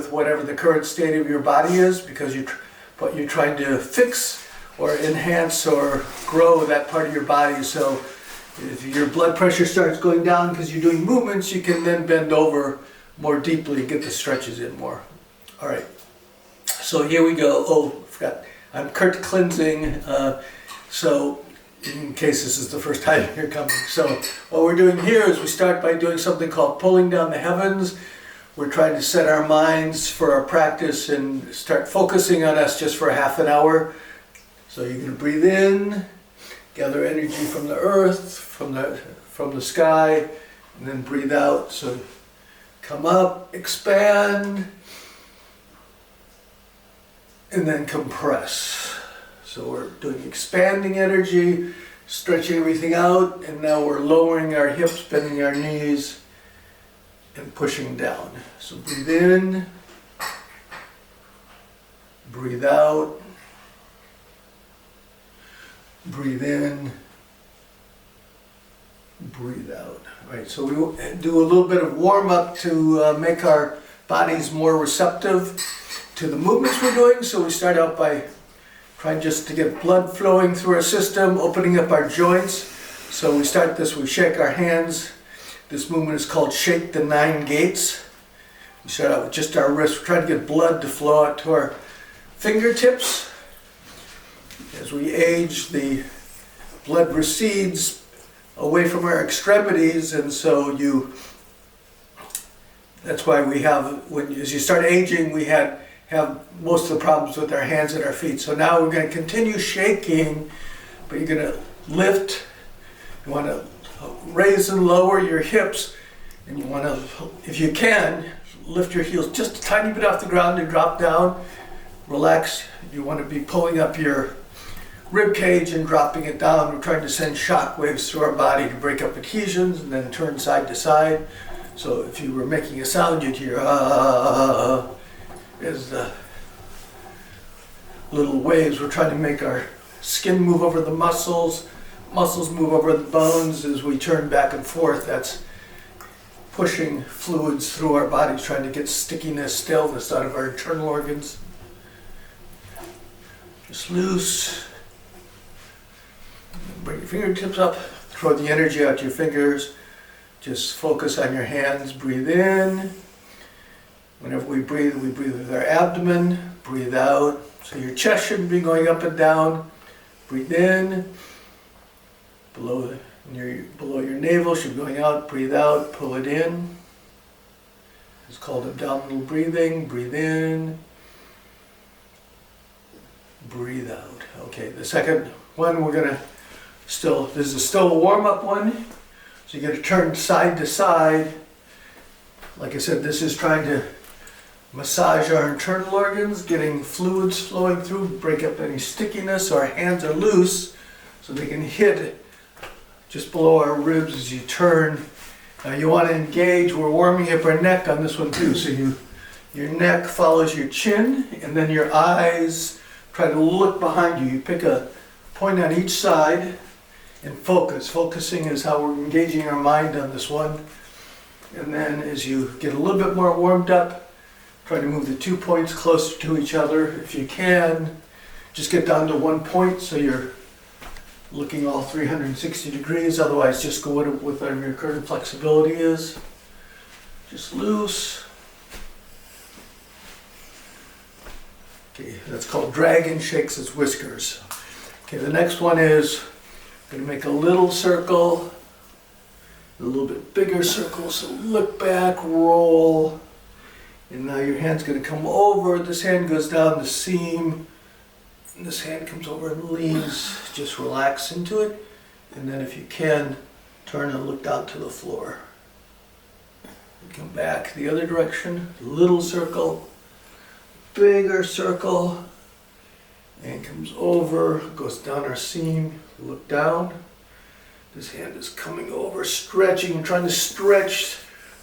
with whatever the current state of your body is, because what you're trying to fix or enhance or grow that part of your body. So if your blood pressure starts going down because you're doing movements, you can then bend over more deeply and get the stretches in more. All right, so here we go. Oh, I forgot. I'm Kurt Cleansing. So in case this is the first time you're coming. So what we're doing here is we start by doing something called pulling down the heavens. We're trying to set our minds for our practice and start focusing on us just for a half an hour. So you're going to breathe in, gather energy from the earth, from the sky, and then breathe out. So come up, expand, and then compress. So we're doing expanding energy, stretching everything out, and now we're lowering our hips, bending our knees, and pushing down. So breathe in, breathe out, breathe in, breathe out. All right, so we do a little bit of warm-up to make our bodies more receptive to the movements we're doing. So we start out by trying just to get blood flowing through our system, opening up our joints. So we start this, we shake our hands. This movement is called Shake the 9 Gates. We start out with just our wrists. We're trying to get blood to flow out to our fingertips. As we age, the blood recedes away from our extremities, and so that's why we have, as you start aging, we have most of the problems with our hands and our feet. So now we're going to continue shaking, but you're going to lift. You want to raise and lower your hips, and you want to, if you can, lift your heels just a tiny bit off the ground and drop down. Relax. You want to be pulling up your rib cage and dropping it down. We're trying to send shock waves through our body to break up adhesions and then turn side to side. So if you were making a sound, you'd hear as the little waves. We're trying to make our skin move over the muscles move over the bones as we turn back and forth. That's pushing fluids through our bodies, trying to get stickiness, stillness out of our internal organs. Just loose. Bring your fingertips up, throw the energy out your fingers. Just focus on your hands, breathe in. Whenever we breathe with our abdomen, breathe out. So your chest shouldn't be going up and down. Breathe in. Below your navel should be going out. Breathe out, pull it in. It's called abdominal breathing. Breathe in. Breathe out. Okay, the second one this is still a warm-up one. So you're going to turn side to side. Like I said, this is trying to massage our internal organs, getting fluids flowing through, break up any stickiness. So our hands are loose, so they can hit just below our ribs as you turn. Now you want to engage. We're warming up our neck on this one too. So your neck follows your chin, and then your eyes try to look behind you. You pick a point on each side and focus. Focusing is how we're engaging our mind on this one. And then as you get a little bit more warmed up, try to move the 2 points closer to each other. If you can, just get down to 1 point so you're looking all 360 degrees. Otherwise, just go with whatever your current flexibility is. Just loose. Okay, that's called dragon shakes its whiskers. Okay, the next one is going to make a little circle, a little bit bigger circle. So look back, roll. And now your hand's going to come over. This hand goes down the seam. And this hand comes over and leans. Just relax into it. And then if you can, turn and look down to the floor. And come back the other direction. Little circle. Bigger circle. And comes over. Goes down our seam. Look down. This hand is coming over, stretching, trying to stretch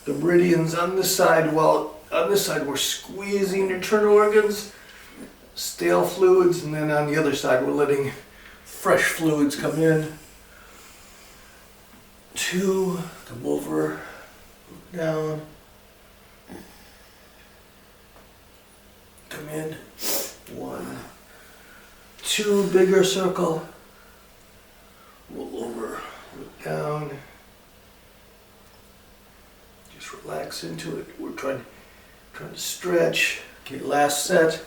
the meridians on this side, while on this side we're squeezing internal organs, stale fluids, and then on the other side we're letting fresh fluids come in. 2, come over, look down, come in. 1, 2, bigger circle. Roll over, look down. Just relax into it. We're trying to stretch. Okay, last set.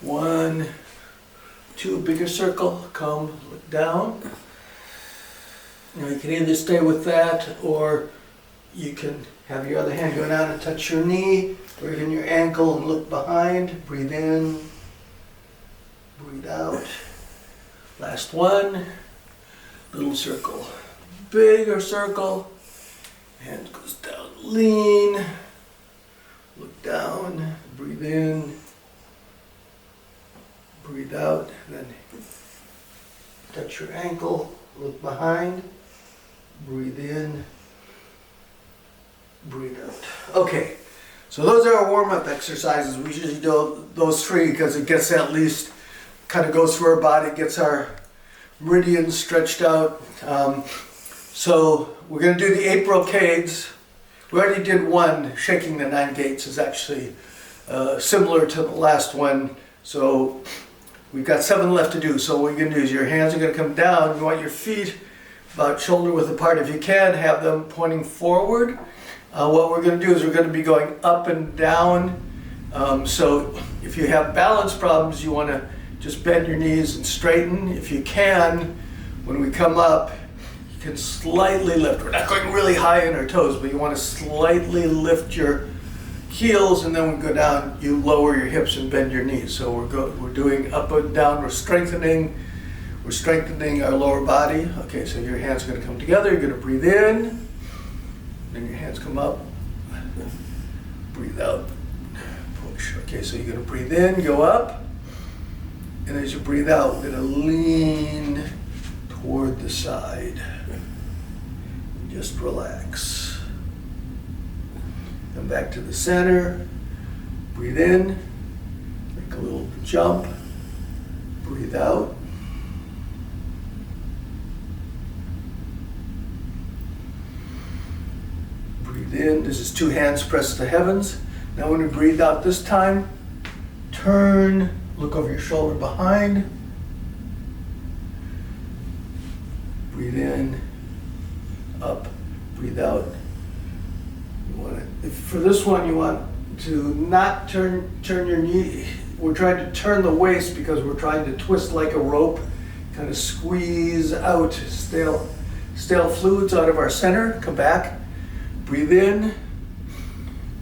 1, 2, bigger circle. Come, look down. Now you can either stay with that, or you can have your other hand go down and touch your knee, or even your ankle, and look behind. Breathe in, breathe out. Last one. Little circle, bigger circle. Hand goes down, lean. Look down, breathe in, breathe out. Then touch your ankle, look behind, breathe in, breathe out. Okay, so those are our warm-up exercises. We usually do those 3 because it gets at least, kind of goes through our body, gets our meridians stretched out. So we're going to do the 8 brocades. We already did one. Shaking the 9 gates is actually similar to the last one. So we've got 7 left to do. So what you're going to do is your hands are going to come down. You want your feet about shoulder width apart. If you can, have them pointing forward. What we're going to do is we're going to be going up and down. So if you have balance problems, you want to just bend your knees and straighten. If you can, when we come up, you can slightly lift. We're not going really high in our toes, but you want to slightly lift your heels, and then when we go down, you lower your hips and bend your knees. So we're doing up and down. We're strengthening our lower body. Okay, so your hands are going to come together. You're going to breathe in, then your hands come up. Breathe out, push. Okay, so you're going to breathe in, go up. And as you breathe out, we're going to lean toward the side. Just relax. Come back to the center. Breathe in. Make a little jump. Breathe out. Breathe in. This is 2 hands pressed to the heavens. Now when we breathe out this time, turn. Look over your shoulder behind. Breathe in, up, breathe out. For this one, you want to not turn your knee. We're trying to turn the waist because we're trying to twist like a rope, kind of squeeze out stale fluids out of our center. Come back, breathe in,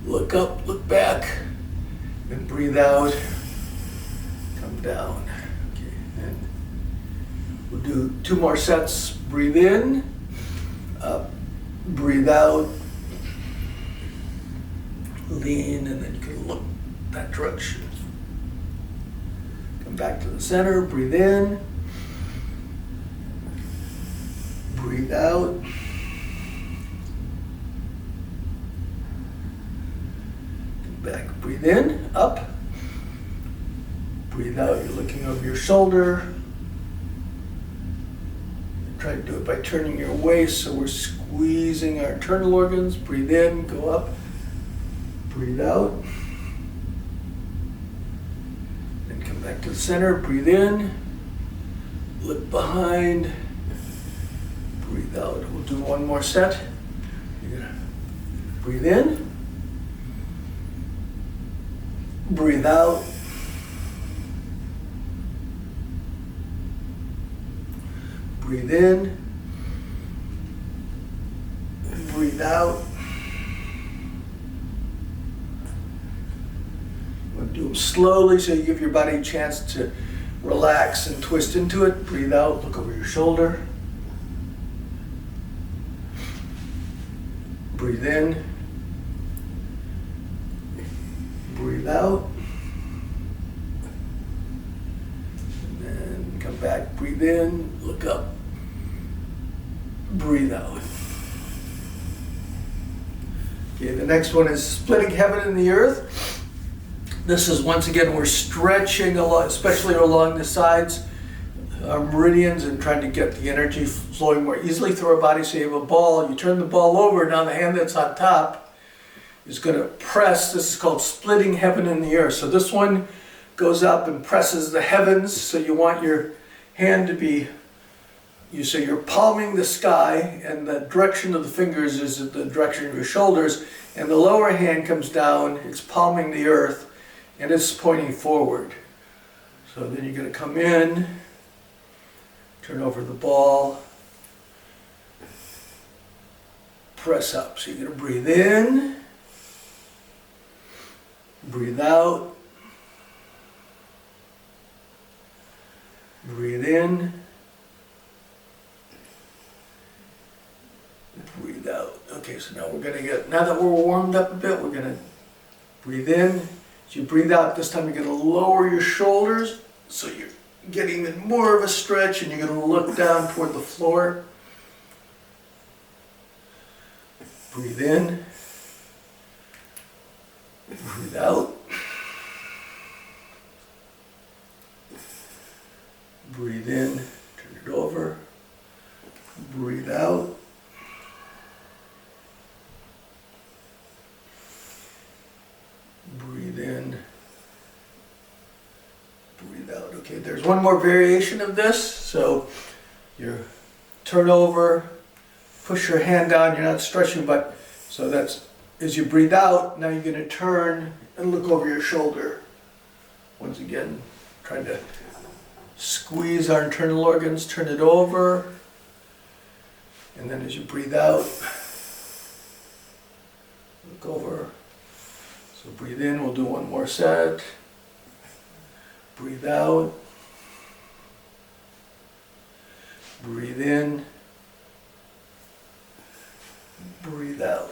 look up, look back, and breathe out. Down. Okay, and we'll do 2 more sets. Breathe in, up, breathe out, lean, and then you can look that direction. Come back to the center, breathe in, breathe out, come back, breathe in, up, breathe out, you're looking over your shoulder. Try to do it by turning your waist, so we're squeezing our internal organs. Breathe in, go up, breathe out. Then come back to the center, breathe in, look behind, breathe out. We'll do 1 more set. You're gonna breathe in, breathe out. Breathe in, breathe out. We'll do them slowly so you give your body a chance to relax and twist into it. Breathe out, look over your shoulder. Breathe in, breathe out. And then come back, breathe in, look up. Breathe out. Okay, the next one is splitting heaven and the earth. This is, once again, we're stretching a lot, especially along the sides, our meridians, and trying to get the energy flowing more easily through our body. So you have a ball, you turn the ball over, now the hand that's on top is going to press. This is called splitting heaven and the earth. So this one, goes up and presses the heavens, so you want your hand to be, so you're palming the sky, and the direction of the fingers is the direction of your shoulders, and the lower hand comes down, it's palming the earth, and it's pointing forward. So then you're going to come in, turn over the ball, press up. So you're going to breathe in, breathe out, breathe in, breathe out. Okay, so now we're going to now that we're warmed up a bit, we're going to breathe in. As you breathe out, this time you're going to lower your shoulders, so you're getting even more of a stretch, and you're going to look down toward the floor. Breathe in, breathe out, breathe in, turn it over, breathe out, breathe in, breathe out. Okay, there's one more variation of this. So you turn over, push your hand down, you're not stretching, but so that's, as you breathe out, now you're going to turn and look over your shoulder. Once again, trying to squeeze our internal organs, turn it over, and then as you breathe out, look over. So breathe in, we'll do one more set. Breathe out. Breathe in. Breathe out.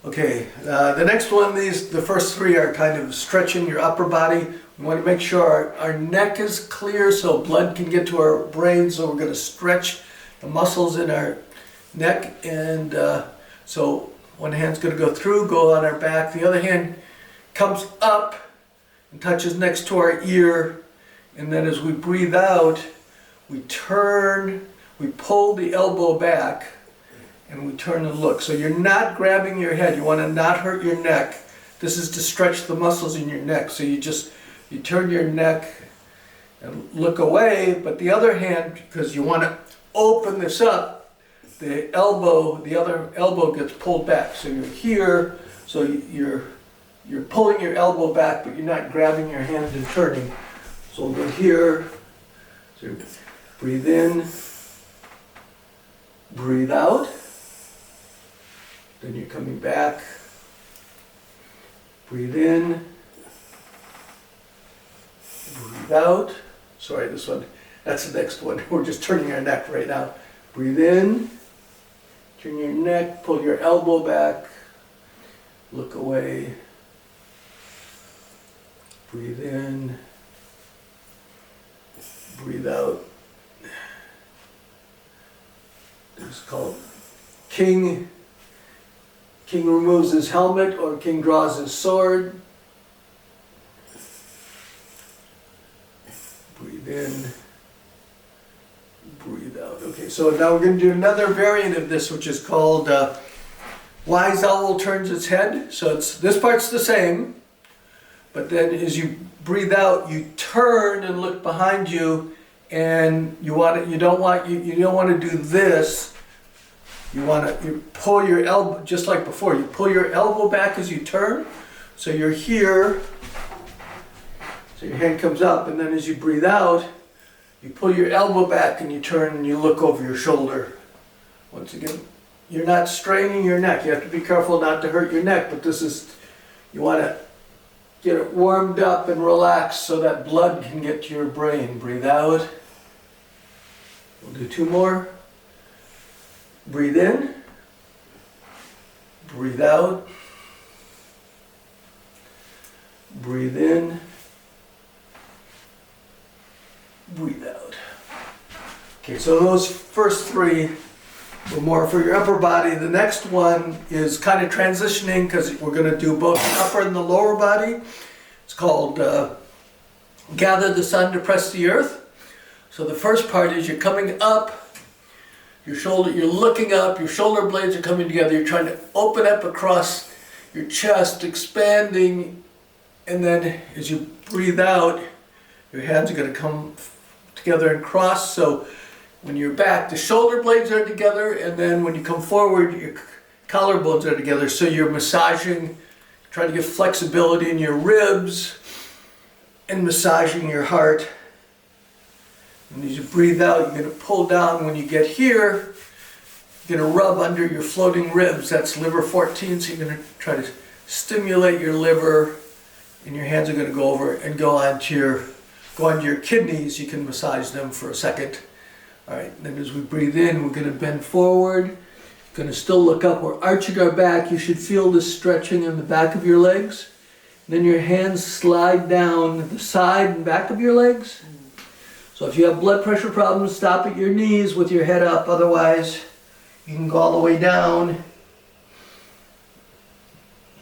Okay, the next one, the first three are kind of stretching your upper body. We want to make sure our neck is clear so blood can get to our brain, so we're going to stretch the muscles in our neck. And so one hand's going to go through, go on our back. The other hand comes up and touches next to our ear. And then as we breathe out, we turn, we pull the elbow back, and we turn and look. So you're not grabbing your head. You want to not hurt your neck. This is to stretch the muscles in your neck. So you turn your neck and look away, but the other hand, because you want to open this up, the other elbow gets pulled back. So you're here, so you're pulling your elbow back, but you're not grabbing your hand and turning. So we'll go here. So breathe in, breathe out. Then you're coming back. Breathe in, breathe out. Sorry, this one, that's the next one. We're just turning our neck right now. Breathe in, turn your neck, pull your elbow back, look away. Breathe in, breathe out. It's called King. King removes his helmet, or king draws his sword. Breathe in, breathe out. Okay, so now we're going to do another variant of this, which is called Wise Owl Turns Its Head. So this part's the same, but then as you breathe out, you turn and look behind you, and you don't want to do this. You pull your elbow, just like before, you pull your elbow back as you turn. So you're here, so your hand comes up, and then as you breathe out, you pull your elbow back and you turn and you look over your shoulder. Once again, you're not straining your neck. You have to be careful not to hurt your neck, but you want to get it warmed up and relaxed so that blood can get to your brain. Breathe out. We'll do two more. Breathe in, breathe out, breathe in, breathe out. Okay, so those first three were more for your upper body. The next one is kind of transitioning because we're going to do both the upper and the lower body. It's called Gather the Sun to Press the Earth. So the first part is you're coming up. You're looking up, your shoulder blades are coming together, you're trying to open up across your chest, expanding And then as you breathe out, your hands are going to come together and cross. So when you're back, the shoulder blades are together, and then when you come forward, your collarbones are together. So you're massaging, trying to get flexibility in your ribs and massaging your heart. And as you breathe out, you're going to pull down. When you get here, you're going to rub under your floating ribs. That's liver 14. So you're going to try to stimulate your liver, and your hands are going to go over and go onto your kidneys. You can massage them for a second. All right, then as we breathe in, we're going to bend forward. Going to still look up. We're arching our back. You should feel this stretching in the back of your legs. Then your hands slide down the side and back of your legs. So if you have blood pressure problems, stop at your knees with your head up. Otherwise, you can go all the way down.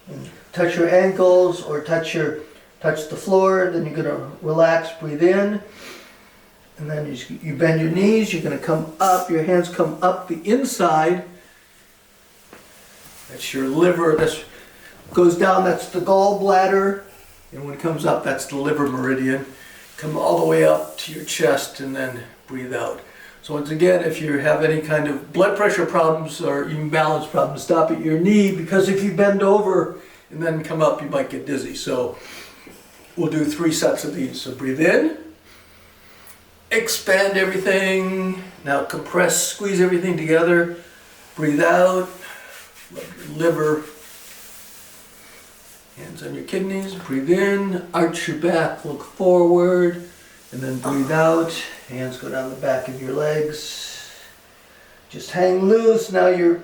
And touch your ankles or touch the floor. Then you're going to relax, breathe in. And then you bend your knees. You're going to come up. Your hands come up the inside. That's your liver. That goes down. That's the gallbladder. And when it comes up, that's the liver meridian. Come all the way up to your chest and then breathe out. So once again, if you have any kind of blood pressure problems or even balance problems, stop at your knee, because if you bend over and then come up, you might get dizzy. So we'll do 3 sets of these. So breathe in, expand everything. Now compress, squeeze everything together. Breathe out, rub your liver. Hands on your kidneys, breathe in, arch your back, look forward, and then breathe out. Hands go down the back of your legs. Just hang loose. Now your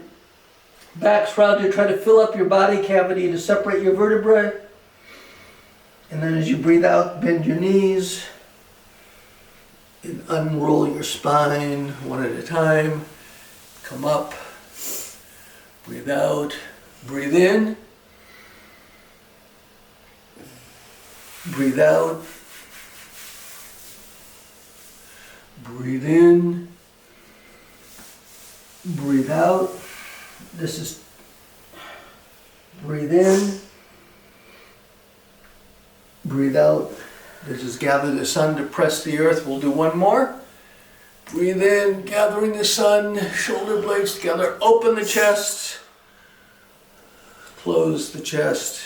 back's rounded. Try to fill up your body cavity to separate your vertebrae. And then as you breathe out, bend your knees and unroll your spine one at a time. Come up, breathe out, breathe in. Breathe out, breathe in, breathe out. This is breathe in, breathe out. This is gather the sun to press the earth. We'll do one more. Breathe in, gathering the sun, shoulder blades together, open the chest, close the chest,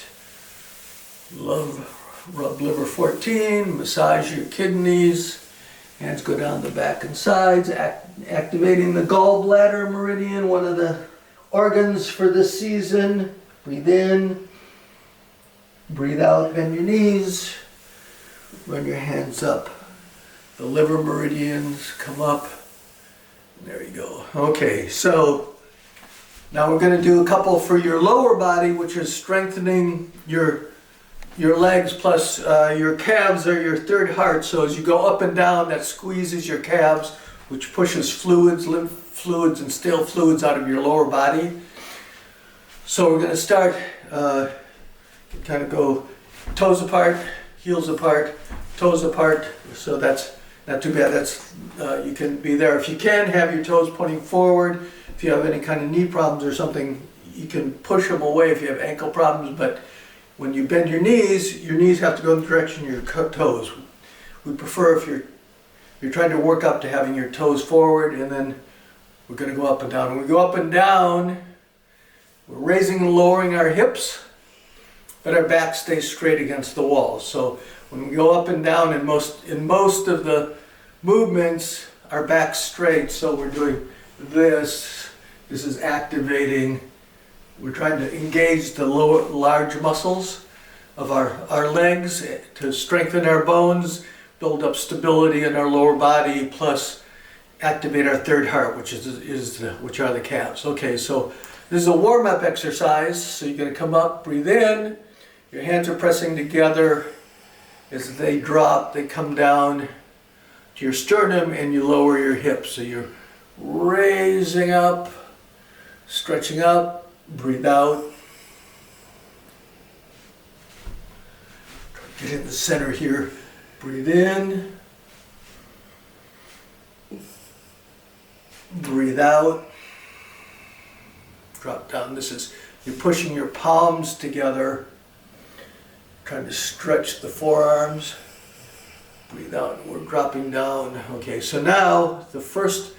rub liver 14, massage your kidneys, hands go down the back and sides, activating the gallbladder meridian, one of the organs for this season. Breathe in, breathe out, bend your knees, run your hands up. The liver meridians come up. There you go. Okay, so now we're going to do a couple for your lower body, which is strengthening your legs plus your calves are your third heart. So as you go up and down, that squeezes your calves, which pushes fluids, lymph fluids and stale fluids out of your lower body. So we're going to start, kind of go toes apart, heels apart, toes apart. So that's not too bad. That's you can be there. If you can, have your toes pointing forward. If you have any kind of knee problems or something, you can push them away if you have ankle problems, but when you bend your knees have to go in the direction of your toes. We prefer if you're trying to work up to having your toes forward, and then we're going to go up and down. When we go up and down, we're raising and lowering our hips, but our back stays straight against the wall. So when we go up and down, in most of the movements, our back's straight. So we're doing this. This is activating. We're trying to engage the large muscles of our legs to strengthen our bones, build up stability in our lower body, plus activate our third heart, which are the calves. Okay, so this is a warm-up exercise. So you're going to come up, breathe in. Your hands are pressing together. As they drop, they come down to your sternum, and you lower your hips. So you're raising up, stretching up. Breathe out. Get in the center here. Breathe in. Breathe out. Drop down. You're pushing your palms together. Trying to stretch the forearms. Breathe out, we're dropping down. Okay, so now the first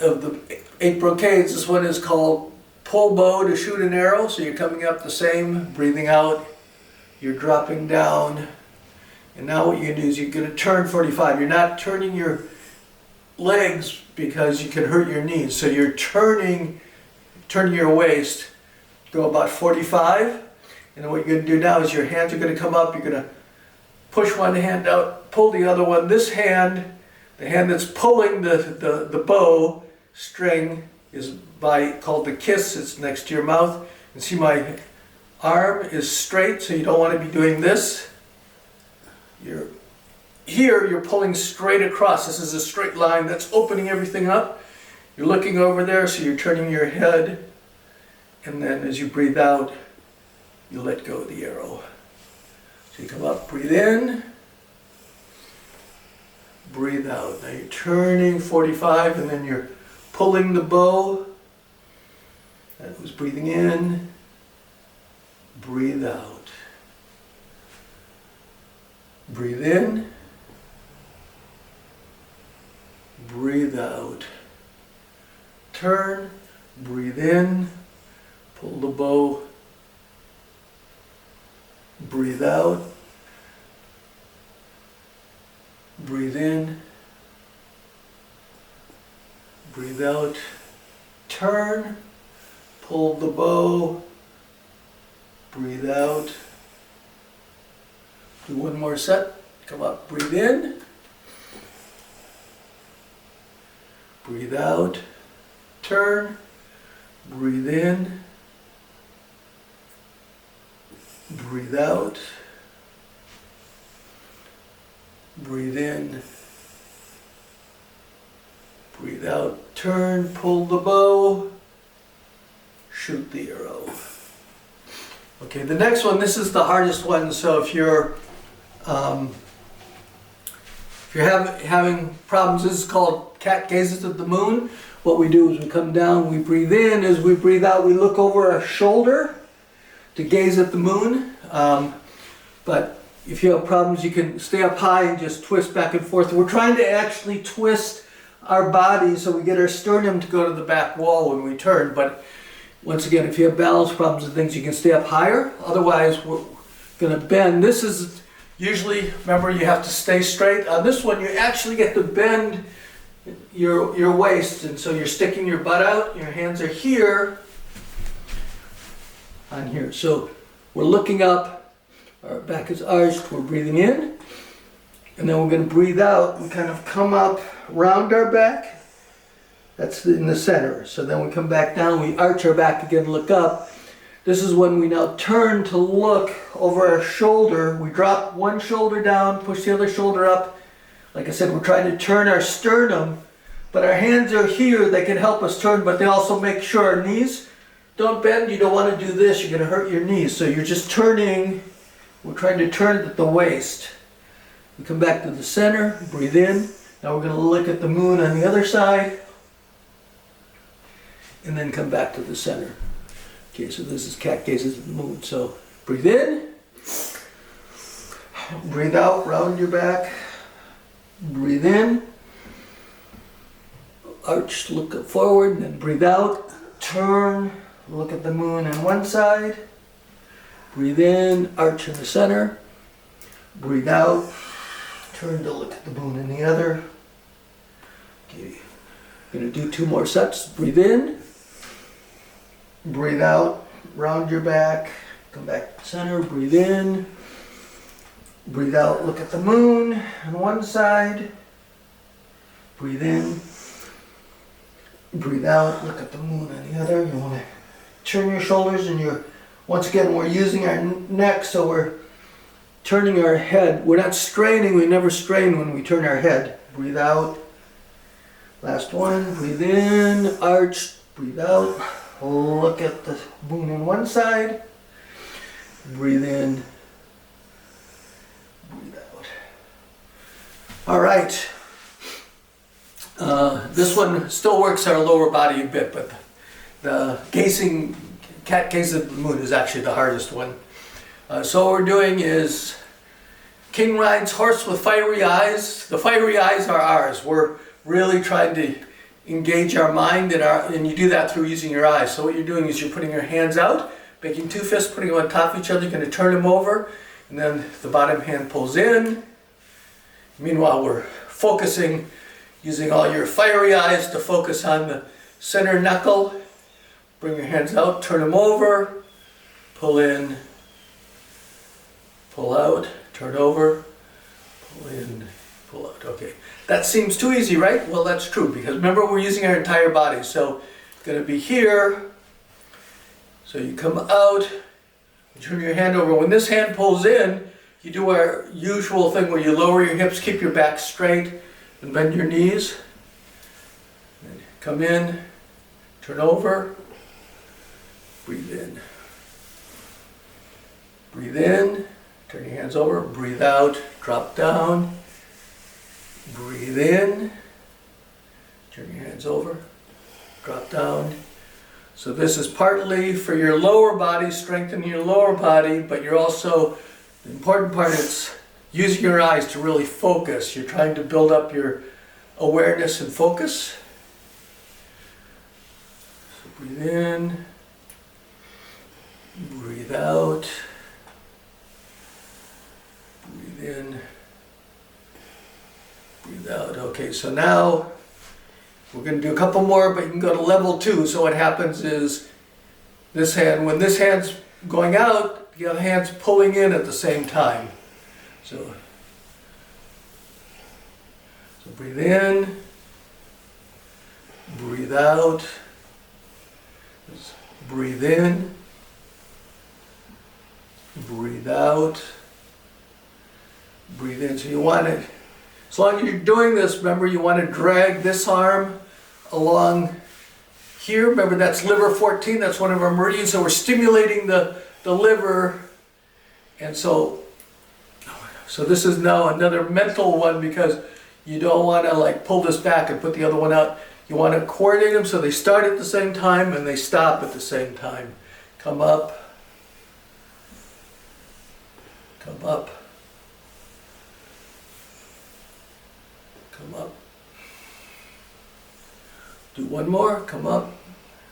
of the 8 brocades, this one is called pull bow to shoot an arrow. So you're coming up the same, breathing out, you're dropping down. And now what you're going to do is you're going to turn 45. You're not turning your legs because you can hurt your knees. So you're turning your waist, go about 45. And then what you're going to do now is your hands are going to come up. You're going to push one hand out, pull the other one. This hand, the hand that's pulling the bow string is called the kiss. It's next to your mouth. And see my arm is straight, so you don't want to be doing this. You're pulling straight across. This is a straight line that's opening everything up. You're looking over there, so you're turning your head. And then as you breathe out, you let go of the arrow. So you come up, breathe in, breathe out. Now you're turning 45 and then you're pulling the bow. That was breathing in, breathe out. Breathe in, breathe out. Turn, breathe in, pull the bow, breathe out, breathe in, breathe out, turn, pull the bow, breathe out. Do one more set, come up, breathe in, breathe out, turn, breathe in, breathe out, breathe in, breathe out, turn, pull the bow, shoot the arrow. Okay, the next one, this is the hardest one, so if you're having problems, this is called cat gazes at the moon. What we do is we come down, we breathe in, as we breathe out, we look over our shoulder to gaze at the moon. But if you have problems, you can stay up high and just twist back and forth. We're trying to actually twist our body so we get our sternum to go to the back wall when we turn. But once again, if you have balance problems and things, you can stay up higher. Otherwise, we're going to bend. This is usually, remember, you have to stay straight. On this one, you actually get to bend your waist. And so you're sticking your butt out. Your hands are here. On here. So we're looking up, our back is arched, we're breathing in, and then we're going to breathe out. We kind of come up, round our back, that's in the center. So then we come back down, we arch our back again, look up. This is when we now turn to look over our shoulder. We drop one shoulder down, push the other shoulder up. Like I said, we're trying to turn our sternum, but our hands are here, they can help us turn, but they also make sure our knees don't bend. You don't want to do this, you're going to hurt your knees. So you're just turning, we're trying to turn at the waist. We come back to the center, breathe in. Now we're going to look at the moon on the other side. And then come back to the center. Okay, so this is cat gazes at the moon. So breathe in. Breathe out, round your back. Breathe in. Arch, look forward, and then breathe out. Turn. Look at the moon on one side, breathe in, arch in the center, breathe out, turn to look at the moon in the other. Okay, going to do 2 more sets. Breathe in, breathe out, round your back, come back to the center, breathe in, breathe out, look at the moon on one side, breathe in, breathe out, look at the moon on the other. You want to turn your shoulders, and once again, we're using our neck, so we're turning our head. We're not straining, we never strain when we turn our head. Breathe out. Last one, breathe in, arch, breathe out. Look at the moon on one side. Breathe in, breathe out. All right. This one still works our lower body a bit, but the cat gazing at the moon is actually the hardest one. So what we're doing is king rides horse with fiery eyes. The fiery eyes are ours. We're really trying to engage our mind, and you do that through using your eyes. So what you're doing is you're putting your hands out, making two fists, putting them on top of each other. You're going to turn them over, and then the bottom hand pulls in. Meanwhile, we're focusing, using all your fiery eyes to focus on the center knuckle. Bring your hands out, turn them over, pull in, pull out, turn over, pull in, pull out. Okay, that seems too easy, right? Well, that's true, because remember, we're using our entire body. So it's going to be here. So you come out, you turn your hand over. When this hand pulls in, you do our usual thing where you lower your hips, keep your back straight, and bend your knees. And come in, turn over, breathe in. Breathe in, turn your hands over, breathe out, drop down, breathe in, turn your hands over, drop down. So this is partly for your lower body, strengthening your lower body, but you're also, the important part is using your eyes to really focus. You're trying to build up your awareness and focus. So breathe in, breathe out, breathe in, breathe out. Okay, so now we're going to do a couple more, but you can go to level 2. So what happens is this hand, when this hand's going out, the other hand's pulling in at the same time. So breathe in, breathe out, breathe in, breathe out, breathe in. So you want to, as long as you're doing this, remember you want to drag this arm along here. Remember, that's liver 14, that's one of our meridians. So we're stimulating the liver. And so this is now another mental one, because you don't want to like pull this back and put the other one out. You want to coordinate them so they start at the same time and they stop at the same time. Come up, come up, come up. Do one more, come up,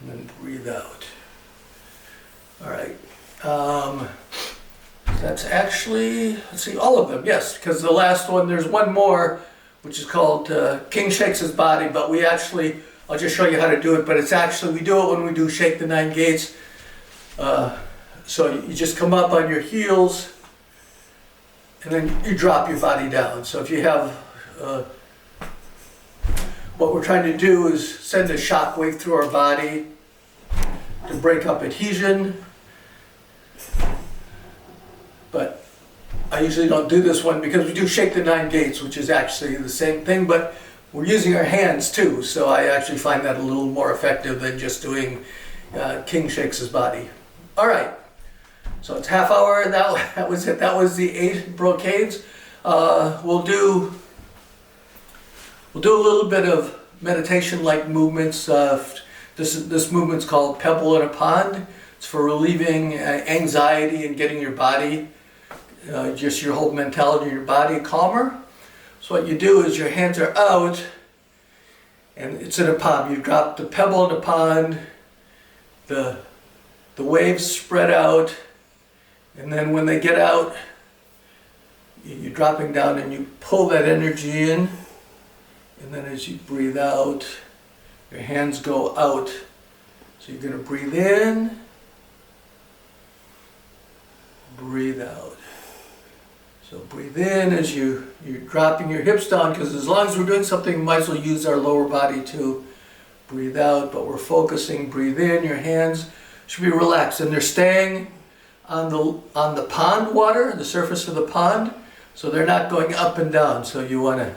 and then breathe out. All right. That's actually, let's see, all of them, yes, because the last one, there's one more, which is called King Shakes His Body, but we actually, I'll just show you how to do it, but it's actually, we do it when we do Shake the 9 Gates. So you just come up on your heels, and then you drop your body down. So if you have, what we're trying to do is send a shock wave through our body to break up adhesion. But I usually don't do this one because we do Shake the 9 Gates, which is actually the same thing, but we're using our hands too. So I actually find that a little more effective than just doing King Shakes His Body. All right, so it's half hour. That was it. That was the 8 brocades. We'll do a little bit of meditation-like movements. This movement's called Pebble in a Pond. It's for relieving anxiety and getting your body, just your whole mentality, your body calmer. So what you do is your hands are out, and it's in a pond. You drop the pebble in the pond, the waves spread out, and then when they get out, you're dropping down and you pull that energy in, and then as you breathe out, your hands go out. So you're going to breathe in, breathe out. So breathe in as you're dropping your hips down, because as long as we're doing something, we might as well use our lower body too. Breathe out, but we're focusing. Breathe in, your hands should be relaxed, and they're staying on the pond water, the surface of the pond, so they're not going up and down. So they're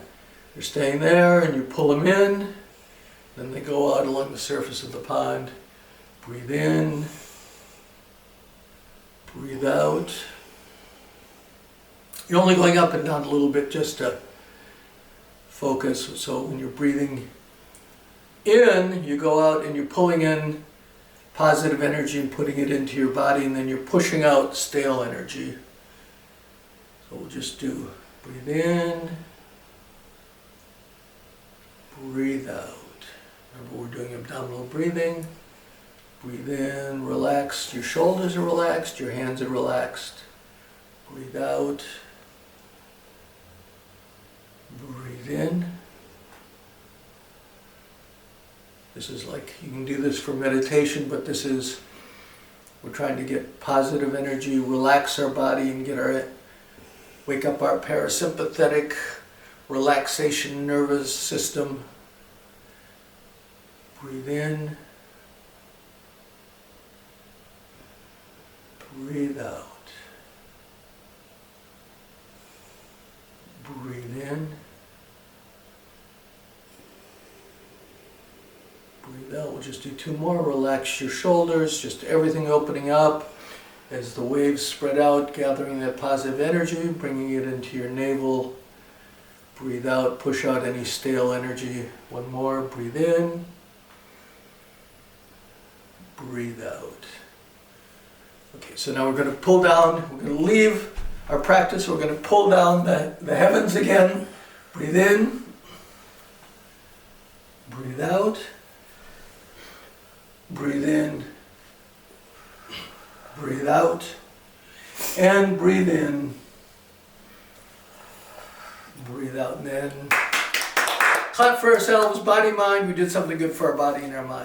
staying there, and you pull them in, then they go out along the surface of the pond. Breathe in, breathe out. You're only going up and down a little bit just to focus. So when you're breathing in, you go out and you're pulling in positive energy and putting it into your body, and then you're pushing out stale energy. So we'll just do breathe in, breathe out. Remember, we're doing abdominal breathing. Breathe in, relaxed. Your shoulders are relaxed, your hands are relaxed. Breathe out. Breathe in. This is like, you can do this for meditation, but this is, we're trying to get positive energy, relax our body, and wake up our parasympathetic relaxation nervous system. Breathe in. Breathe out. Breathe in. Breathe out. We'll just do 2 more. Relax your shoulders, just everything opening up as the waves spread out, gathering that positive energy, bringing it into your navel. Breathe out, push out any stale energy. 1 more. Breathe in. Breathe out. Okay, so now we're going to pull down, we're going to leave our practice, we're going to pull down the heavens again. Breathe in. Breathe out. Breathe in. Breathe out. And breathe in. Breathe out. And then clap for ourselves, body, mind. We did something good for our body and our mind.